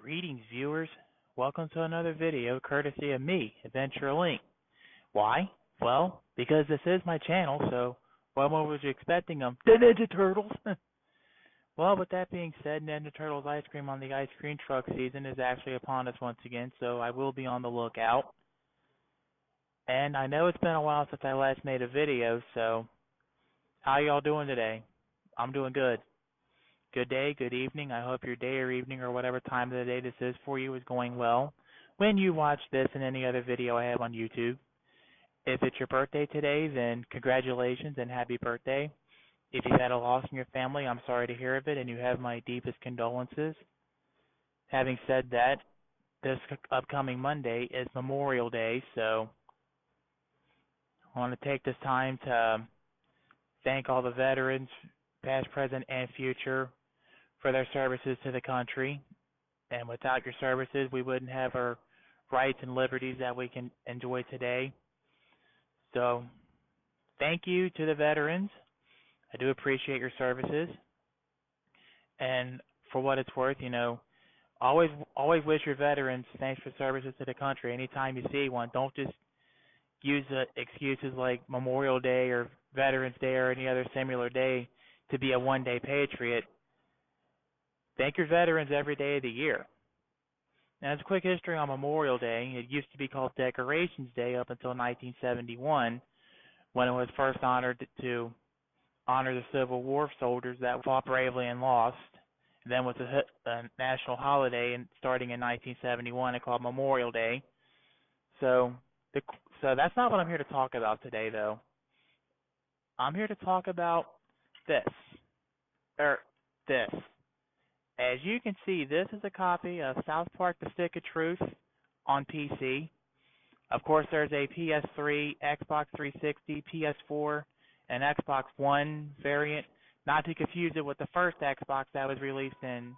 Greetings, viewers. Welcome to another video courtesy of me, Adventure Link. Why? Well, because this is my channel, so what more was you expecting them? The Ninja Turtles! Well, with that being said, Ninja Turtles ice cream on the ice cream truck season is actually upon us once again, so I will be on the lookout. And I know it's been a while since I last made a video, so how y'all doing today? I'm doing good. Good day, good evening. I hope your day or evening or whatever time of the day this is for you is going well when you watch this and any other video I have on YouTube. If it's your birthday today, then congratulations and happy birthday. If you've had a loss in your family, I'm sorry to hear of it and you have my deepest condolences. Having said that, this upcoming Monday is Memorial Day, so I want to take this time to thank all the veterans, past, present, and future, for their services to the country. And without your services, we wouldn't have our rights and liberties that we can enjoy today. So, thank you to the veterans. I do appreciate your services. And for what it's worth, always wish your veterans thanks for services to the country. Anytime you see one, don't just use excuses like Memorial Day or Veterans Day or any other similar day to be a one-day patriot. Thank your veterans every day of the year. Now, as a quick history on Memorial Day, it used to be called Decorations Day up until 1971, when it was first honored to honor the Civil War soldiers that fought bravely and lost. And then was a national holiday, and starting in 1971, it called Memorial Day. So that's not what I'm here to talk about today, though. I'm here to talk about this. This. As you can see, this is a copy of South Park: The Stick of Truth on PC. Of course, there's a PS3, Xbox 360, PS4, and Xbox One variant, not to confuse it with the first Xbox that was released in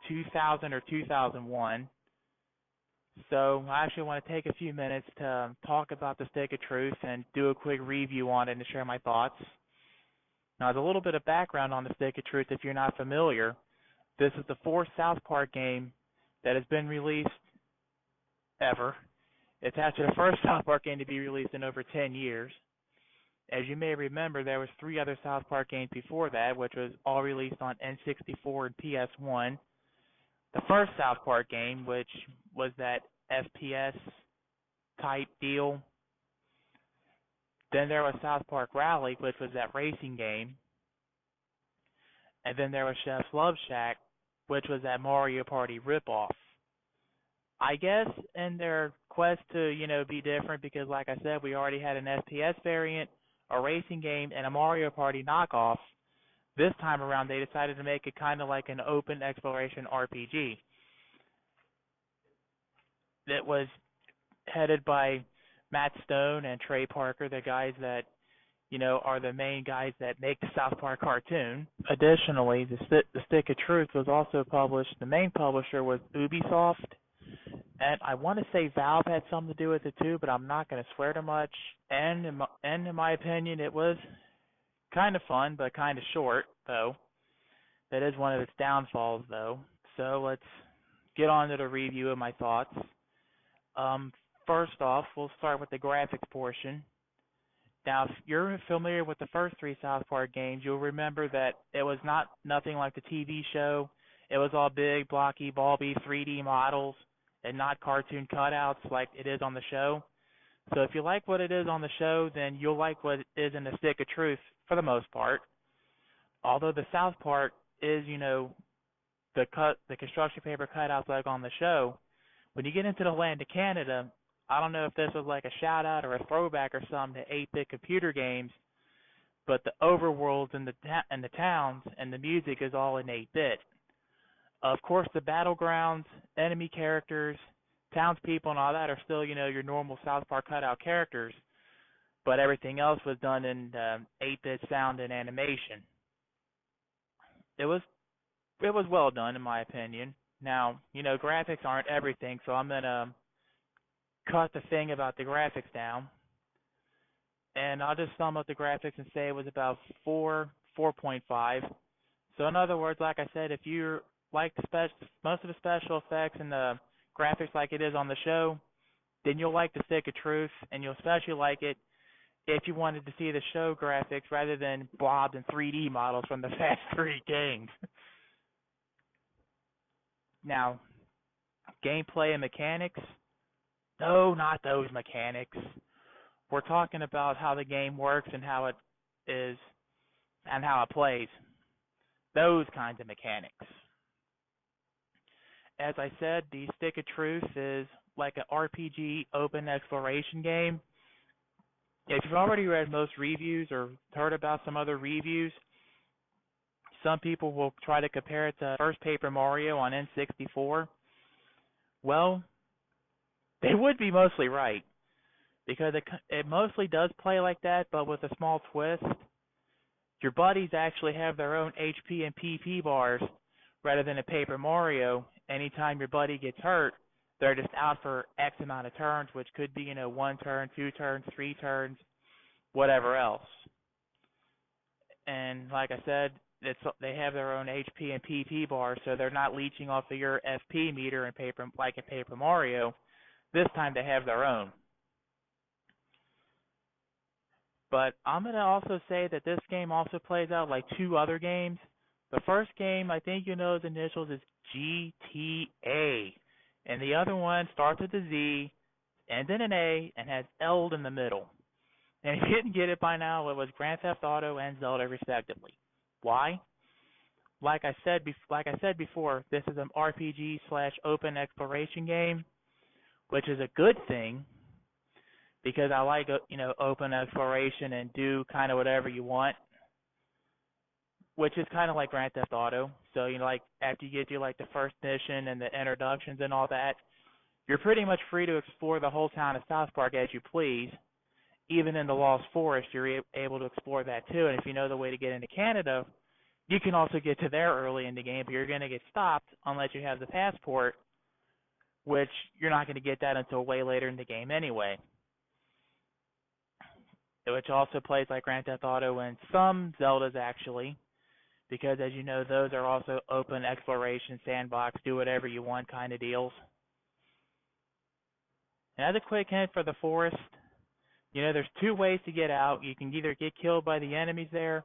2000 or 2001. So I actually want to take a few minutes to talk about The Stick of Truth and do a quick review on it and share my thoughts. Now, there's a little bit of background on The Stick of Truth if you're not familiar. This is the fourth South Park game that has been released ever. It's actually the first South Park game to be released in over 10 years. As you may remember, there was 3 other South Park games before that, which was all released on N64 and PS1. The first South Park game, which was that FPS type deal. Then there was South Park Rally, which was that racing game. And then there was Chef's Love Shack, which was that Mario Party ripoff. I guess in their quest to, be different, because like I said, we already had an FPS variant, a racing game, and a Mario Party knockoff. This time around, they decided to make it kind of like an open exploration RPG. That was headed by Matt Stone and Trey Parker, the guys that are the main guys that make the South Park cartoon. Additionally, the Stick of Truth was also published. The main publisher was Ubisoft, and I want to say Valve had something to do with it too, but I'm not going to swear too much. And in my opinion, it was kind of fun, but kind of short, though. That is one of its downfalls, though. So let's get on to the review of my thoughts. First off, we'll start with the graphics portion. Now, if you're familiar with the first 3 South Park games, you'll remember that it was nothing like the TV show. It was all big, blocky, bulby 3D models and not cartoon cutouts like it is on the show. So if you like what it is on the show, then you'll like what it is in the Stick of Truth for the most part. Although the South Park is, the construction paper cutouts like on the show, when you get into the land of Canada, I don't know if this was like a shout out or a throwback or something to 8-bit computer games, but the overworlds and the towns and the music is all in 8-bit. Of course, the battlegrounds, enemy characters, townspeople, and all that are still, your normal South Park cutout characters, but everything else was done in 8-bit sound and animation. It was well done, in my opinion. Now, graphics aren't everything, so I'm gonna cut the thing about the graphics down, and I'll just sum up the graphics and say it was about 4.5. So in other words, like I said, if you're like most of the special effects and the graphics like it is on the show, then you'll like the Stick of Truth, and you'll especially like it if you wanted to see the show graphics rather than blobs and 3D models from the Fast 3 games. Now, gameplay and mechanics? No, not those mechanics. We're talking about how the game works and how it is and how it plays. Those kinds of mechanics. As I said, the Stick of Truth is like an RPG open exploration game. If you've already read most reviews or heard about some other reviews, some people will try to compare it to first Paper Mario on N64. Well, they would be mostly right, because it mostly does play like that, but with a small twist. Your buddies actually have their own HP and PP bars rather than a Paper Mario. Anytime your buddy gets hurt, they're just out for X amount of turns, which could be, 1 turn, 2 turns, 3 turns, whatever else. And like I said, they have their own HP and PP bars, so they're not leeching off of your FP meter in like in Paper Mario. This time they have their own. But I'm going to also say that this game also plays out like 2 other games. The first game, I think you know its initials, is GTA. And the other one starts with a Z, ends in an A, and has L in the middle. And if you didn't get it by now, it was Grand Theft Auto and Zelda respectively. Why? Like I said before, this is an RPG/open exploration game, which is a good thing, because I like, open exploration and do kind of whatever you want, which is kind of like Grand Theft Auto. So, like after you get to like the first mission and the introductions and all that, you're pretty much free to explore the whole town of South Park as you please. Even in the Lost Forest, you're able to explore that too. And if you know the way to get into Canada, you can also get to there early in the game, but you're going to get stopped unless you have the passport, which you're not going to get that until way later in the game anyway. Which also plays like Grand Theft Auto and some Zeldas actually, because as you know, those are also open exploration, sandbox, do whatever you want kind of deals. And as a quick hint for the forest, there's 2 ways to get out. You can either get killed by the enemies there,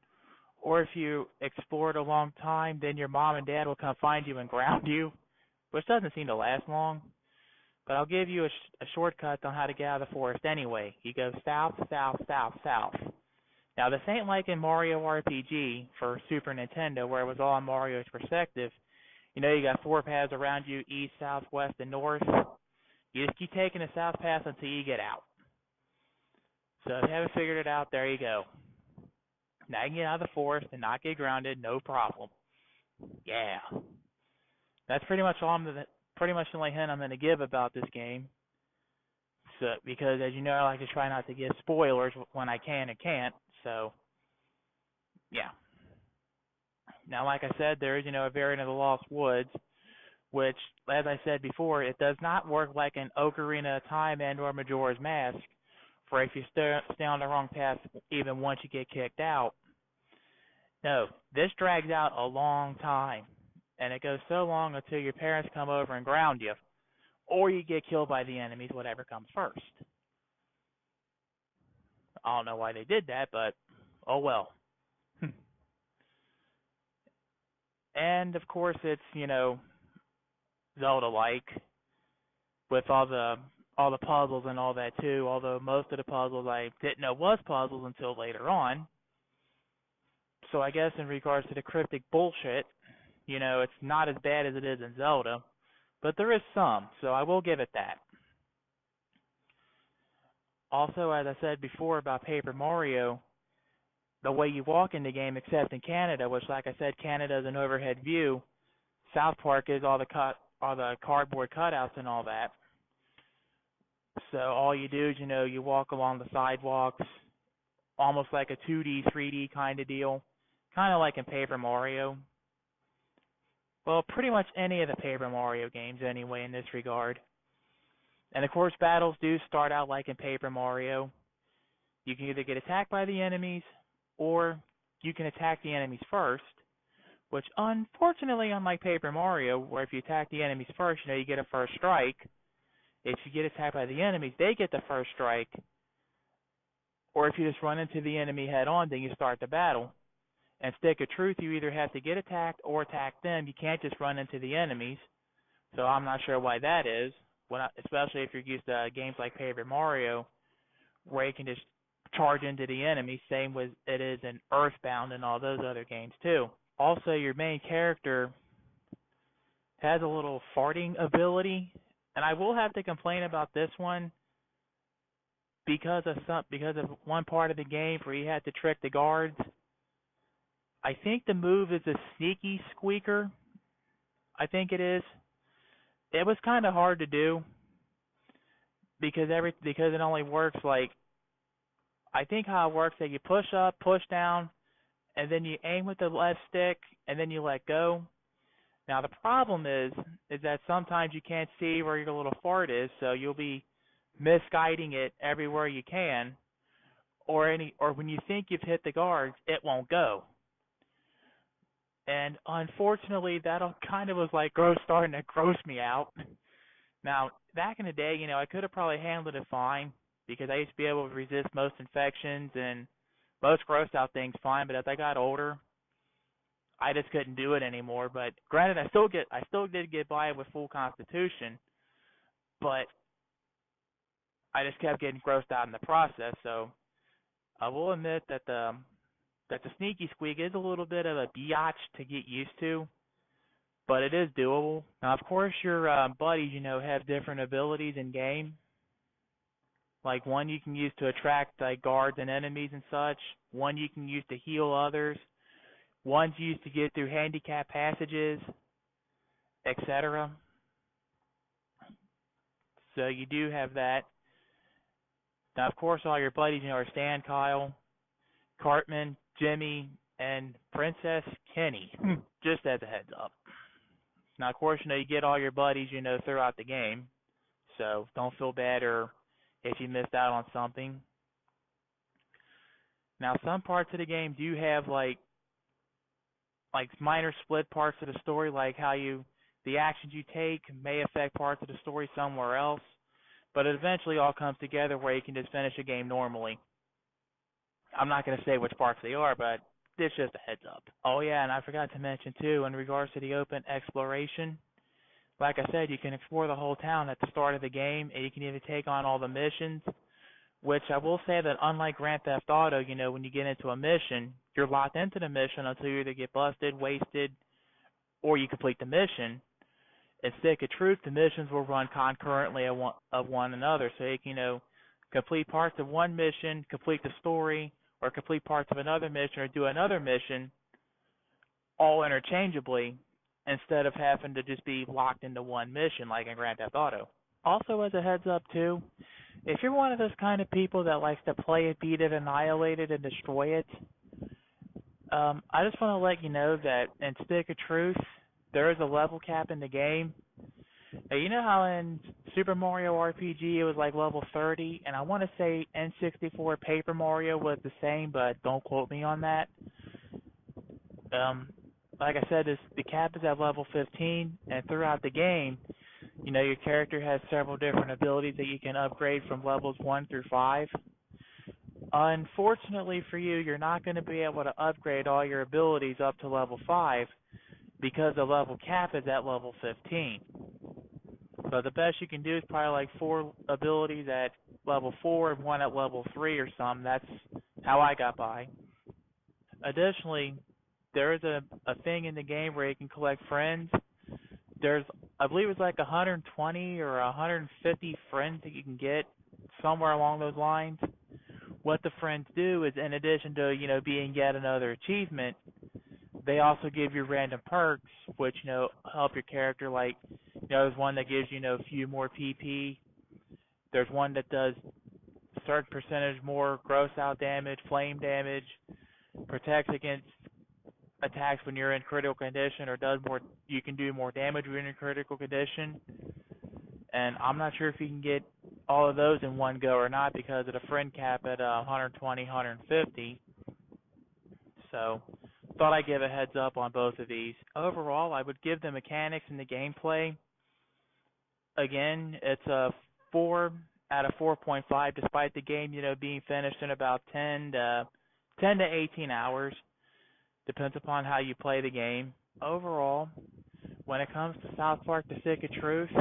or if you explore it a long time, then your mom and dad will come find you and ground you, which doesn't seem to last long. But I'll give you a shortcut on how to get out of the forest anyway. You go south, south, south, south. Now, this ain't like in Mario RPG for Super Nintendo, where it was all on Mario's perspective. You got 4 paths around you, east, south, west, and north. You just keep taking the south path until you get out. So if you haven't figured it out, there you go. Now you can get out of the forest and not get grounded, no problem. Yeah. That's pretty much the only hint I'm going to give about this game. So, because as you know, I like to try not to give spoilers when I can and can't. So, yeah. Now, like I said, there is, a variant of the Lost Woods, which, as I said before, it does not work like an Ocarina of Time and or Majora's Mask, for if you stay on the wrong path even once you get kicked out. No, this drags out a long time, and it goes so long until your parents come over and ground you, or you get killed by the enemies, whatever comes first. I don't know why they did that, but oh well. And of course it's, Zelda-like, with all the puzzles and all that too, although most of the puzzles I didn't know was puzzles until later on. So I guess in regards to the cryptic bullshit, it's not as bad as it is in Zelda, but there is some, so I will give it that. Also, as I said before about Paper Mario, the way you walk in the game, except in Canada, which, like I said, Canada is an overhead view, South Park is all the cardboard cutouts and all that. So all you do is, you walk along the sidewalks, almost like a 2D, 3D kind of deal, kind of like in Paper Mario. Well, pretty much any of the Paper Mario games anyway in this regard. And of course, battles do start out like in Paper Mario. You can either get attacked by the enemies, or you can attack the enemies first, which unfortunately, unlike Paper Mario, where if you attack the enemies first, you get a first strike. If you get attacked by the enemies, they get the first strike. Or if you just run into the enemy head on, then you start the battle. And Stick of Truth, you either have to get attacked or attack them. You can't just run into the enemies. So I'm not sure why that is. Especially if you're used to games like Paper Mario, where you can just charge into the enemy, same as it is in Earthbound and all those other games too. Also, your main character has a little farting ability, and I will have to complain about this one because of one part of the game where you had to trick the guards. I think the move is a sneaky squeaker. I think it is. It was kind of hard to do because it only works like, I think how it works that you push up, push down, and then you aim with the left stick, and then you let go. Now the problem is that sometimes you can't see where your little fart is, so you'll be misguiding it everywhere you can, or when you think you've hit the guards, it won't go. And unfortunately, that kind of was like starting to gross me out. Now, back in the day, I could have probably handled it fine because I used to be able to resist most infections and most gross out things fine. But as I got older, I just couldn't do it anymore. But granted, I still did get by with full constitution, but I just kept getting grossed out in the process. So I will admit that the sneaky squeak is a little bit of a biatch to get used to, but it is doable. Now, of course, your buddies, have different abilities in game. Like one you can use to attract like guards and enemies and such. One you can use to heal others. One's used to get through handicap passages, etc. So you do have that. Now, of course, all your buddies, are Stan, Kyle, Cartman, Jimmy, and Princess Kenny. Just as a heads up. Now, of course, you get all your buddies, throughout the game. So don't feel bad or if you missed out on something. Now, some parts of the game do have like minor split parts of the story, like how the actions you take may affect parts of the story somewhere else, but it eventually all comes together where you can just finish a game normally. I'm not going to say which parts they are, but it's just a heads up. Oh yeah, and I forgot to mention too, in regards to the open exploration, like I said, you can explore the whole town at the start of the game, and you can even take on all the missions, which I will say that unlike Grand Theft Auto, when you get into a mission, you're locked into the mission until you either get busted, wasted, or you complete the mission. In Stick of Truth, the missions will run concurrently of one another, so you can, complete parts of one mission, complete the story, or complete parts of another mission, or do another mission, all interchangeably, instead of having to just be locked into one mission like in Grand Theft Auto. Also, as a heads up too, if you're one of those kind of people that likes to play it, beat it, annihilate it, and destroy it, I just want to let you know that in Stick of Truth, there is a level cap in the game. Now, you know how in Super Mario RPG it was like level 30, and I want to say N64 Paper Mario was the same, but don't quote me on that. Like I said, the cap is at level 15, and throughout the game, your character has several different abilities that you can upgrade from levels 1 through 5. Unfortunately for you, you're not going to be able to upgrade all your abilities up to level 5 because the level cap is at level 15. So the best you can do is probably like 4 abilities at level 4 and 1 at level 3 or something. That's how I got by. Additionally, there is a thing in the game where you can collect friends. I believe it's like 120 or 150 friends that you can get, somewhere along those lines. What the friends do is, in addition to, being yet another achievement, they also give you random perks, which, help your character. Like, there's one that gives you, a few more PP. There's one that does a certain percentage more gross out damage, flame damage, protects against attacks when you're in critical condition, or you can do more damage when you're in critical condition. And I'm not sure if you can get all of those in one go or not because of the friend cap at 120, 150. So thought I'd give a heads up on both of these. Overall, I would give the mechanics and the gameplay, again, it's a 4 out of 4.5, despite the game, being finished in about 10 to 18 hours. Depends upon how you play the game. Overall, when it comes to South Park: The Stick of Truth,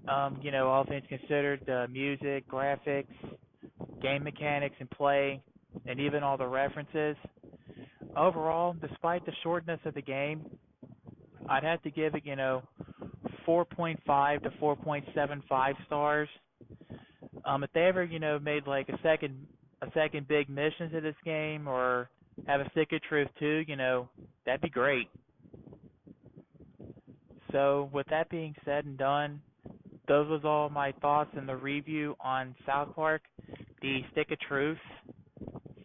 all things considered, the music, graphics, game mechanics, and play, and even all the references. Overall, despite the shortness of the game, I'd have to give it, 4.5 to 4.75 stars. If they ever, made like a second big mission to this game, or have a Stick of Truth too, that'd be great. So with that being said and done, those was all my thoughts in the review on South Park: The Stick of Truth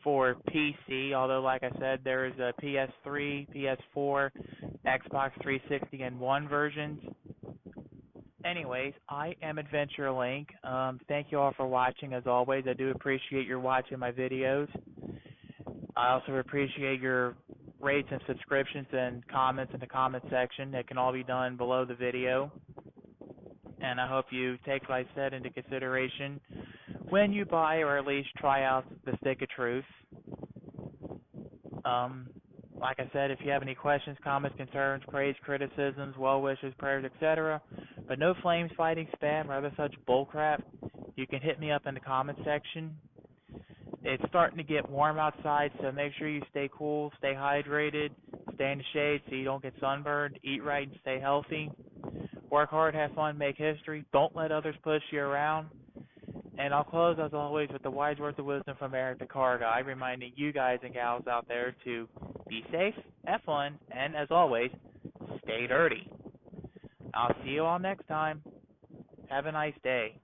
for PC. Although, like I said, there is a PS3, PS4, Xbox 360, and One versions. Anyways, I am Adventure Link. Thank you all for watching. As always, I do appreciate your watching my videos. I also appreciate your rates and subscriptions and comments in the comment section. It can all be done below the video. And I hope you take what I said into consideration when you buy, or at least try out, the Stick of Truth. Like I said, if you have any questions, comments, concerns, praise, criticisms, well wishes, prayers, etc., but no flames, fighting, spam, or other such bullcrap, you can hit me up in the comment section. It's starting to get warm outside, so make sure you stay cool, stay hydrated, stay in the shade so you don't get sunburned, eat right, and stay healthy. Work hard, have fun, make history. Don't let others push you around. And I'll close, as always, with the wise words of wisdom from Eric the Car Guy, reminding you guys and gals out there to be safe, have fun, and as always, stay dirty. I'll see you all next time. Have a nice day.